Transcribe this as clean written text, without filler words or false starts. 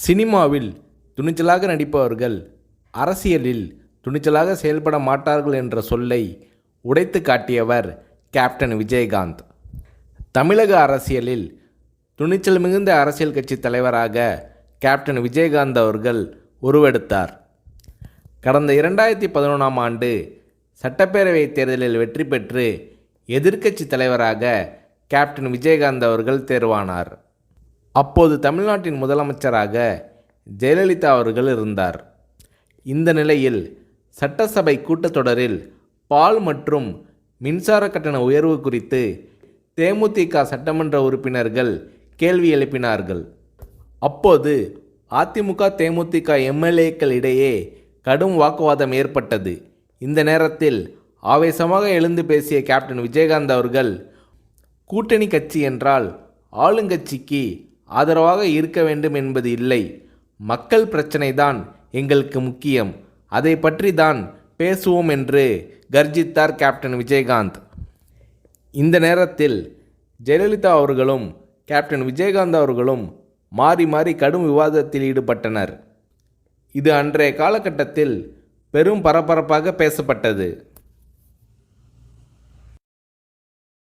சினிமாவில் துணிச்சலாக நடிப்பவர்கள் அரசியலில் துணிச்சலாக செயல்பட மாட்டார்கள் என்ற சொல்லை உடைத்து காட்டியவர் கேப்டன் விஜயகாந்த். தமிழக அரசியலில் துணிச்சல் மிகுந்த அரசியல் கட்சி தலைவராக கேப்டன் விஜயகாந்த் அவர்கள் உருவெடுத்தார். கடந்த 2011ஆம் ஆண்டு சட்டப்பேரவைத் தேர்தலில் வெற்றி பெற்று எதிர்க்கட்சி தலைவராக கேப்டன் விஜயகாந்த் அவர்கள் தேர்வானார். அப்போது தமிழ்நாட்டின் முதலமைச்சராக ஜெயலலிதா அவர்கள் இருந்தார். இந்த நிலையில் சட்டசபை கூட்டத்தொடரில் பால் மற்றும் மின்சார கட்டண உயர்வு குறித்து தேமுதிக சட்டமன்ற உறுப்பினர்கள் கேள்வி எழுப்பினார்கள். அப்போது அதிமுக தேமுதிக எம்எல்ஏக்கள் இடையே கடும் வாக்குவாதம் ஏற்பட்டது. இந்த நேரத்தில் ஆவேசமாக எழுந்து பேசிய கேப்டன் விஜயகாந்த் அவர்கள், கூட்டணி கட்சி என்றால் ஆளுங்கட்சிக்கு ஆதரவாக இருக்க வேண்டும் என்பது இல்லை, மக்கள் பிரச்சனை தான் எங்களுக்கு முக்கியம், அதை பற்றி தான் பேசுவோம் என்று கர்ஜித்தார் கேப்டன் விஜயகாந்த். இந்த நேரத்தில் ஜெயலலிதா அவர்களும் கேப்டன் விஜயகாந்த் அவர்களும் மாறி மாறி கடும் விவாதத்தில் ஈடுபட்டனர். இது அன்றைய காலகட்டத்தில் பெரும் பரபரப்பாக பேசப்பட்டது.